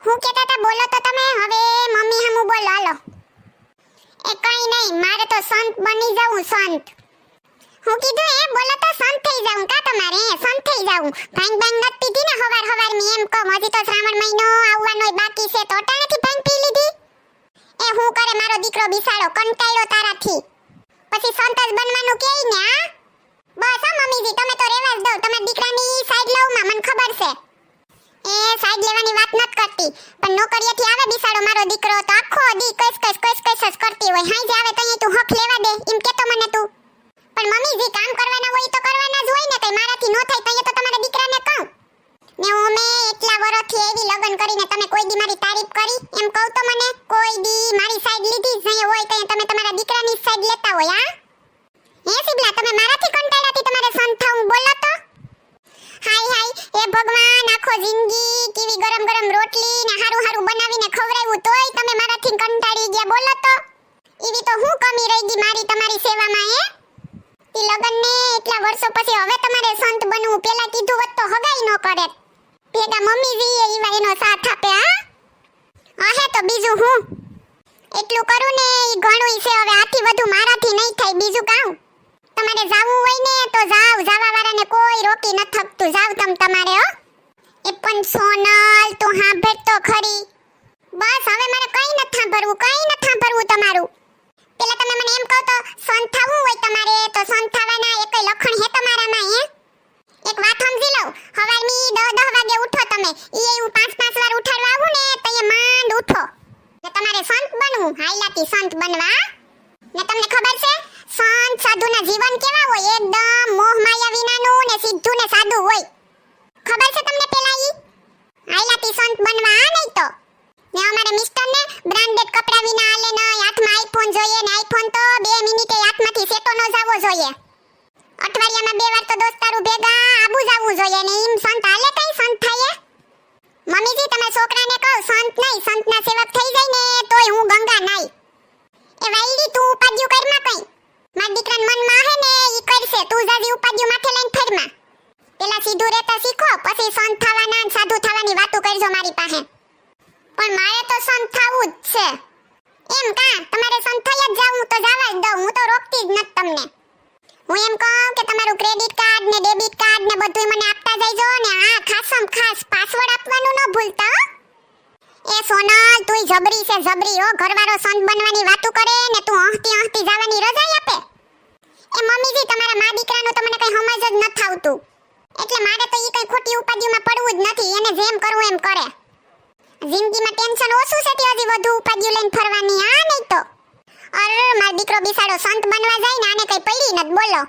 હું કહેતા હતા બોલો તો તમે હવે મમ્મી હમું બોલો હાલો. એ કઈ નહીં મારે તો સંત બની જાવું સંત. હું કીધું એ બોલો તો સંત થઈ જાવું કા તમારે સંત થઈ જાવું. ભાંગ ભાંગ નત પીધી ને હવાર મી એમ કહો હજી તો શ્રાવણ મહિનો આવવાનો બાકી છે તો અટાણેથી ભાંગ પી લીધી. એ હું કરે મારો દીકરો બિસાડો કંટાળ્યો તારાથી. પછી સંત જ બનવાનું કેય ને આ બસ હા મમ્મીજી તમે તો રેવા જ દો તમારા દીકરાની સાઈડ લઉં માં મને ખબર છે. એ સાઈડ લેવાની વાત નત કરતી પણ નોકરીએથી આવે બિસાડો મારો દીકરો તો આખો દી કસ જ કરતી હોય. હાઈ જ આવે તો અહીં તું હક લેવા દે એમ કેતો મને તું. પણ મમ્મીજી કામ કરવાના હોય તો કરવાના જ હોય ને કઈ મારાથી નો થાય તો તો તમારા દીકરાને કહું ને હું મે એટલા વર્ષથી એવી લગન કરીને તમે કોઈ દી મારી તારીફ કરી એમ કહું તો મને કોઈ દી મારી સાઈડ લીધી જ નહીં હોય તો તમે તમારા દીકરાની સાઈડ લેતા હોય. હા હે સિબલા તમે મારાથી કંટાળાથી તમારે સંત થાવું બોલો તો. હાય એ ભગવાન આખો જિંદગી કેવી ગરમ રોટલી ને હારું બનાવીને ખવરાવ્યું તોય તમે મારાથી કંટાળી ગયા બોલો તો. એવી તો હું કમી રહી ગઈ મારી તમારી સેવામાં હે તી લગન ને એટલા વર્ષો પછી હવે તમારે સંત બનવું પેલા કીધું હોત તો હગાઈ ન કરે ભેગા મમ્મીજી ઈવા એનો સાથ આપે. હા હે તો બીજું હું એટલું કરું ને ઈ ઘણું છે હવે આથી વધુ મારાથી નહીં થાય. બીજું કાઉ તમારે જાવું હોય ને તો જાવ જાવા વાળાને કોઈ રોકી ન થકતું જાવ તમારે હો. એ પણ સોનલ તું સાંભળ તો ખરી બસ હવે મારે કઈ ન સાંભળવું તમારું. પેલા તમે મને એમ કહો તો સંત થવું હોય તમારે તો સંત થવાના એકય લખણ હે તમારામાં હે. એક વાત સમજી લઉં હવારની 10 વાગે ઉઠો તમે ઈ હું 5 વાર ઉઠાડવા આવું ને તો એ માંડ ઉઠો ને તમારે સંત બનવું હાઈલાતી સંત બનવા. ને તમને ખબર છે સંત સાધુના જીવન કેવા હોય એકદમ મોહ માયા વિનાનું ને સીધું ને સાદું હોય. ખબર છે તમને પેલા ઈ હાઈલાતી સંત બનવા આ નહીં તો ને અમારે મિસ્ટર ને બ્રાન્ડેડ કપડા વિના આલે ન હાથમાં આઈફોન જોઈએ ને આઈફોન તો 2 મિનિટે હાથમાંથી સેટો ન જાવો જોઈએ. અઠવાડિયામાં 2 વાર તો દોસ્તારું ભેગા આબુ જાવું જોઈએ ને ઈમ સંત હાલે કઈ સંત થાય. મમ્મીજી તમે છોકરાને કહો સંત નહીં સંતના સેવક થઈ જાય ને તોય હું ગંગા નાઈ. એ વાઈડી તું ઉપાડ્યું કરમાં કઈ માર દીકરાન મનમાં હે ને ઈ કરશે તું જાજી ઉપાડ્યું માથે લઈને ફરમાં. પેલા સીધું રહેતા શીખો પછી સંત થવાના અને સાધુ થવાની વાતો કરજો મારી પાસે. પણ મારે તો સંત થવું જ છે એમ કા તમારે સંત થઈ જ જાવું તો જાવા જ દઉં હું તો રોકતી જ નત તમને. હું એમ કહું કે તમારું ક્રેડિટ કાર્ડ ને ડેબિટ કાર્ડ ને બધું મને આપતા જઈજો ને આ ખાસ પાસવર્ડ આપવાનું ન ભૂલતા. એ સોનલ તુંય જબરી છે જબરી હો ઘરવાળો સંત બનવાની વાતો કરે ને તું હંસતી જવાની રજાઈ આપે. એ મમ્મીજી તમારા મા દીકરાનું તો મને કઈ સમજ જ ન થાવતું એટલે મારે તો ઈ કઈ ખોટી ઉપાધિમાં પડવું જ નથી. એને જેમ કરવું એમ કરે. જિંદગીમાં ટેન્શન ઓછું છે તે હજી વધુ ઉપાધિ લઈને ફરવાની આ નહીં તો. અરે માર દીકરો બિસાડો સંત બનવા જાય ને આને કઈ પડી નત બોલો.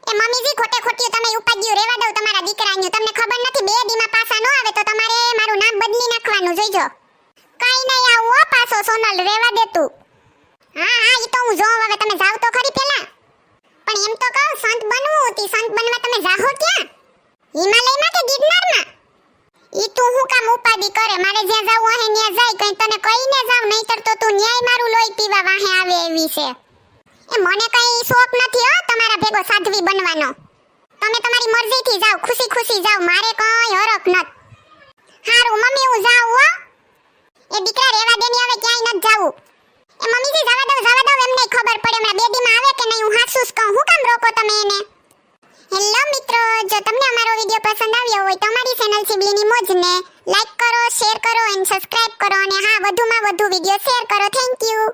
એ મમ્મીજી ખોટી તમે ઉપાધિઓ રેવા દઉં તમારા દીકરાનું તમને ખબર નથી 2 દીમાં પાસા ન આવે તો તમારે મારું નામ બદલી નાખવાનું જોઈજો. કઈ નહીં આવું હો પાછો સોનલ રેવા દે તું. હા ઈ તો હું જોઉં હવે તમે જાવ તો ખરી પેલા. પણ એમ તો કહો સંત બનવું હતી સંત બનવા તમે જાહો ક્યાં હિમાલયમાં કે ગિરનારમાં. ઈ તું હું કામ ઉપાધિ કરે મારે જ્યાં જાવું હે ત્યાં જાય કઈ તને કહીને જાવ નહીતર તો તું ન્યાય મારું લોહી પીવા વાહે આવે એવી છે. એ મને કઈ શોખ નથી હો તમારા ભેગો સાધવી બનવાનો. તમે તમારી મરજીથી જાવ ખુશી જાવ મારે કઈ હરખ નત. હારું મમ્મી હું જાઉં હો. એ દીકરા રેવા દેની હવે ક્યાંય નત જાવું. એ મમ્મીજી જવા દઉં એમને ખબર પડે હમણાં 2 દીમાં આવે કે નહીં હું હાસુસ કહું હું કામ રોકો તમે એને. હેલો મિત્રો જો તમને અમારો વિડિયો પસંદ આવ્યો હોય તો અમારી ચેનલ સિબલીની મોજને લાઈક કરો શેર કરો એન્ડ સબસ્ક્રાઇબ કરો અને હા વધુમાં વધુ વિડિયો શેર કરો. Thank you.